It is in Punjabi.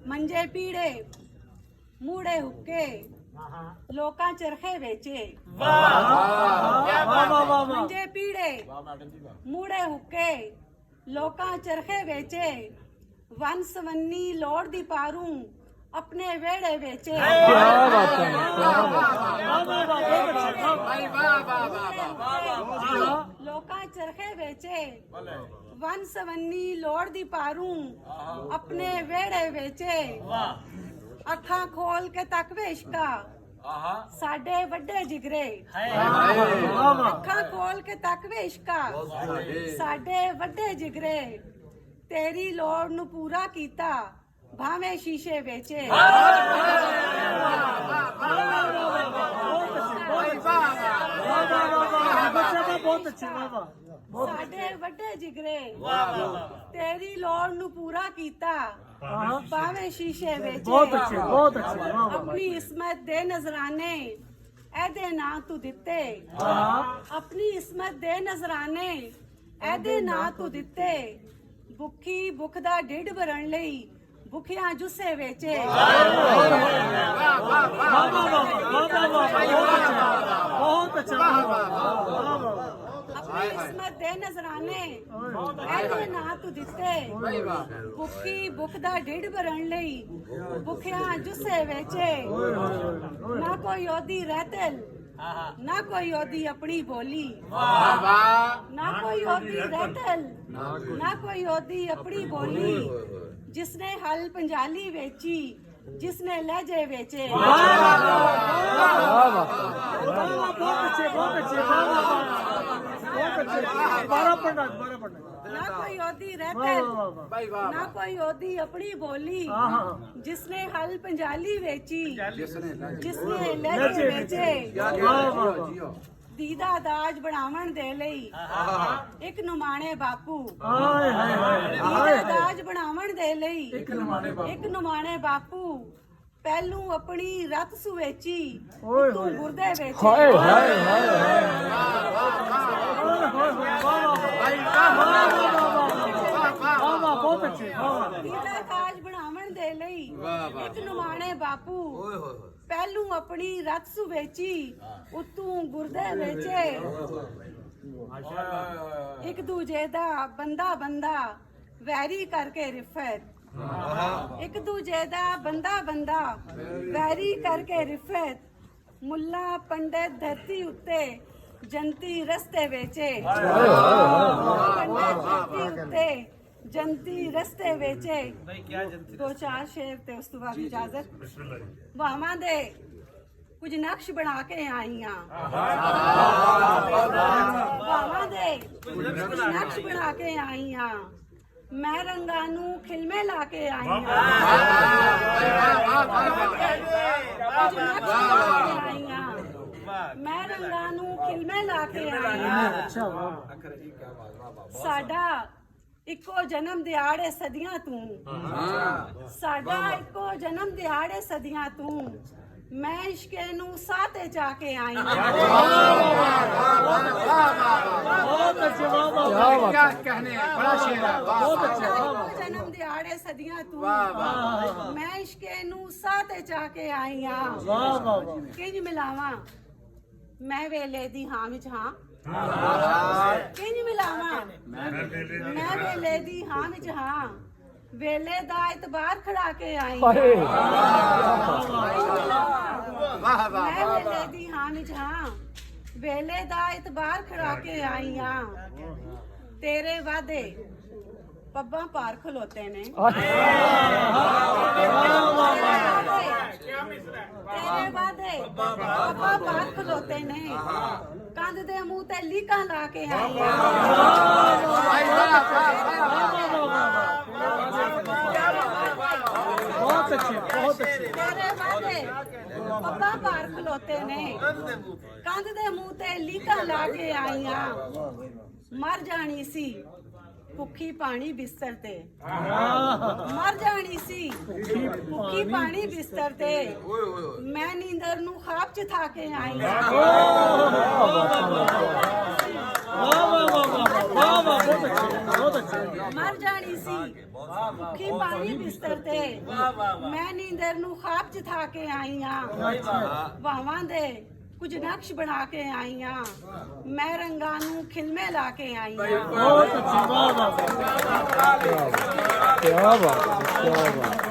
ਮੰਜੇ ਪੀੜੇ ਮੂੜੇ ਹੁੱਕੇ ਲੋਕਾਂ ਚਰਖੇ ਵੇਚੇ ਮੰਜੇ ਪੀੜੇ ਮੂੜੇ ਹੁੱਕੇ ਲੋਕਾਂ ਚਰਖੇ ਵੇਚੇ ਵਨ ਸਵੰਨੀ ਲੋੜ ਦੀ ਪਾਰੂ ਆਪਣੇ ਵਿਹੜੇ ਵੇਚੇ ਲੋਕਾਂ ਚਰਖੇ ਵੇਚੇ ਵਨ ਸਵੰਨੀ ਲੋੜ ਦੀ ਪਾਰੂ ਆਪਣੇ ਵਿਹੜੇ ਵੇਚੇ ਅੱਖਾਂ ਖੋਲ ਕੇ ਤੱਕ ਵੇ ਇਸ਼ਕਾ ਸਾਡੇ ਵੱਡੇ ਜਿਗਰੇ ਅੱਖਾਂ ਖੋਲ ਕੇ ਤੱਕ ਵੇ ਇਸ਼ਕਾ ਸਾਡੇ ਵੱਡੇ ਜਿਗਰੇ ਤੇਰੀ ਲੋੜ ਨੂੰ ਪੂਰਾ ਕੀਤਾ ਭਾਵੇਂ ਸ਼ੀਸ਼ੇ ਵੇਚੇ ਬਹੁਤ ਅੱਛੇ ਵਾਹ ਸਾਡੇ ਵੱਡੇ ਜਿਗਰੇ ਤੇਰੀ ਲੋੜ ਨੂੰ ਪੂਰਾ ਕੀਤਾ ਭਾਵੇਂ ਸ਼ੀਸ਼ੇ ਵੇਚੇ ਬਹੁਤ ਅੱਛੇ ਵਾਹ ਆਪਣੀ ਇਸਮਤ ਦੇ ਨਜ਼ਰਾਨੇ ਇਹਦੇ ਨਾਂ ਤੂੰ ਦਿੱਤੇ ਆਪਣੀ ਇਸਮਤ ਦੇ ਨਜ਼ਰਾਨੇ ਇਹਦੇ ਨਾਂ ਤੂੰ ਦਿੱਤੇ ਭੁੱਖੀ ਭੁੱਖ ਦਾ ਢਿੱਡ ਭਰਨ ਲਈ ਭੁੱਖਿਆਂ ਜੁੱਸੇ ਵੇਚੇ ਬਹੁਤ ਅੱਛਾ ਆਪਣੀ ਇਸਮਤ ਦੇ ਨਜ਼ਰਾਨੇ ਇਹਦੇ ਨਾਂ ਤੂੰ ਦਿੱਤੇ ਭੁੱਖੀ ਭੁੱਖ ਦਾ ਢਿੱਡ ਭਰਨ ਲਈ ਭੁੱਖਿਆਂ ਜੁੱਸੇ ਵੇਚੇ ਨਾ ਕੋਈ ਉਹਦੀ ਰਹਿਤਲ ਨਾ ਕੋਈ ਉਹਦੀ ਆਪਣੀ ਬੋਲੀ ਨਾ ਕੋਈ ਉਹਦੀ ਰਹਿਤਲ ਨਾ ਕੋਈ ਉਹਦੀ ਆਪਣੀ ਬੋਲੀ जिसने हल पंजाली वेची जिसने लहजे वेचे ना कोई ओदी रहते ना कोई ओदी अपनी बोली जिसने हल पंजाली वेची जिसने लहजे वेचे ਦੀਦਾ ਦਾਜ ਬਣਾਵਣ ਦੇ ਲਈ ਇੱਕ ਨੁਮਾਣੇ ਬਾਪੂ ਦੀਦਾ ਦਾਜ ਬਣਾਵਣ ਦੇ ਲਈ ਇੱਕ ਨੁਮਾਣੇ ਬਾਪੂ ਪਹਿਲੂ ਆਪਣੀ ਰਤ ਸੁਵੇਚੀ ਤੂੰ ਗੁਰਦੇ ਵਿੱਚ ਹਾਏ ਹਾਏ ਦੀਦਾ ਦਾਜ ਬਣਾਵਣ ਦੇ ਲਈ ਇੱਕ ਨੁਮਾਣੇ ਬਾਪੂ ਪਹਿਲੂ ਆਪਣੀ ਰਤ ਸੁਵੇਚੀ ਉਤੋਂ ਗੁਰਦੇ ਵੇਚੇ ਇੱਕ ਦੂਜੇ ਦਾ ਬੰਦਾ ਬੰਦਾ ਵੈਰੀ ਕਰਕੇ ਰਿਫਤ ਇੱਕ ਦੂਜੇ ਦਾ ਬੰਦਾ ਬੰਦਾ ਵੈਰੀ ਕਰਕੇ ਰਿਫਤ ਮੁੱਲਾ ਪੰਡਤ ਧਰਤੀ ਉੱਤੇ ਜੰਤੀ ਰਸਤੇ ਵੇਚੇ ਪੰਡਤ ਧਰਤੀ ਉੱਤੇ ਜੰਤੀ ਰਸਤੇ ਵੇਚੇ ਦੋ ਚਾਰ ਸ਼ੇਰ ਤੇ ਉਸ ਤੋਂ ਬਾਅਦ ਇਜਾਜ਼ਤ ਵਾਵਾਂ ਦੇ ਕੁਝ ਨਕਸ਼ ਬਣਾ ਕੇ ਆਈਆਂ ਵਾਵਾਂ ਦੇ ਕੁਝ ਨਕਸ਼ ਬਣਾ ਕੇ ਆਈਆਂ ਮੈਂ ਰੰਗਾਂ ਨੂੰ ਖਿਲਮੇ ਲਾ ਕੇ ਆਈਆਂ ਕੁਝ ਨਕਸ਼ ਬਣਾ ਕੇ ਆਈਆਂ ਮੈਂ ਰੰਗਾਂ ਨੂੰ ਖਿਲਮੇ ਲਾ ਕੇ ਆਈਆਂ ਸਾਡਾ ਇੱਕੋ ਜਨਮ ਦਿਹਾੜੇ ਸਦੀਆਂ ਤੂੰ ਸਾਡਾ ਇੱਕੋ ਜਨਮ ਦਿਹਾੜੇ ਸਦੀਆਂ ਤੂੰ ਮੈਂ ਇਸ਼ਕੇ ਨੂੰ ਸਾਥੇ ਜਾ ਕੇ ਆਈ ਬਹੁਤ ਅੱਛੇ ਵਾਹ क्या कहने बड़ा शेर है ਬਹੁਤ ਅੱਛੇ ਇੱਕੋ ਜਨਮ ਦਿਹਾੜੇ ਸਦੀਆਂ ਤੂੰ ਮੈਂ ਇਸ਼ਕੇ ਨੂੰ ਸਾਥੇ ਜਾ ਕੇ ਆਈ ਆ ਵਾਹ ਵਾਹ ਕਿੰਜ ਮਿਲਾਵਾਂ ਮੈਂ ਵੇਲੇ ਦੀ ਹਾਂ ਵਿੱਚ ਹਾਂ ਕਿੰਜ ਮਿਲਾਵਾਂ ਮੈਂ ਵੇਲੇ ਦੀ ਹਾਂ ਵਿੱਚ ਹਾਂ ਵੇਲੇ ਦਾ ਇਤਬਾਰ ਖੜਾ ਕੇ ਆਈ ਮੈਂ ਵੇਲੇ ਦੀ ਹਾਂ ਵਿੱਚ ਹਾਂ ਵੇਲੇ ਦਾ ਇਤਬਾਰ ਖੜਾ ਕੇ ਆਈ ਆ ਤੇਰੇ ਵਾਦੇ ਪੱਬਾਂ ਪਾਰ ਖਲੋਤੇ ਨੇ ਤੇਰੇ ਵਾਦੇ ਪੱਬਾਂ ਪਾਰ ਖਲੋਤੇ ਨੇ ਕੰਧ ਦੇ ਮੂੰਹ ਤੇ ਲੀਕਾਂ ਲਾ ਕੇ ਆਈ ਬਹੁਤ ਅੱਛੇ ਤੇਰੇ ਵਾਦੇ ਪੱਬਾਂ ਪਾਰ ਖਲੋਤੇ ਨੇ ਕੰਧ ਦੇ ਮੂੰਹ ਤੇ ਲੀਕਾਂ ਲਾ ਕੇ ਆਈਆਂ ਮਰ ਜਾਣੀ ਸੀ ਭੁੱਖੀ ਪਾਣੀ ਬਿਸਤਰ ਤੇ ਮਰ ਜਾਣੀ ਸੀ ਭੁੱਖੀ ਪਾਣੀ ਬਿਸਤਰ ਤੇ ਮੈਂ ਨੀਂਦਰ ਨੂੰ ਖਾਬ ਚ ਥਾ ਕੇ ਆਈ वाह वाह वाह वाह वाह वाह बहुत अच्छे बहुत अच्छे ਮਰ ਜਾਣੀ ਸੀ ਭੁੱਖੀ ਪਾਣੀ ਬਿਸਤਰ ਤੇ ਮੈਂ ਨੀਂਦਰ ਨੂੰ ਖਾਬ ਚ ਥਾ ਕੇ ਆਈ ਆ ਵਾਵਾਂ ਦੇ ਕੁਝ ਨਕਸ਼ ਬਣਾ ਕੇ ਆਈ ਆ ਮੈਂ ਰੰਗਾਂ ਨੂੰ ਖਿਲਮੇ ਲਾ ਕੇ ਆਈ ਆ बहुत अच्छे वाह वाह क्या बात क्या बात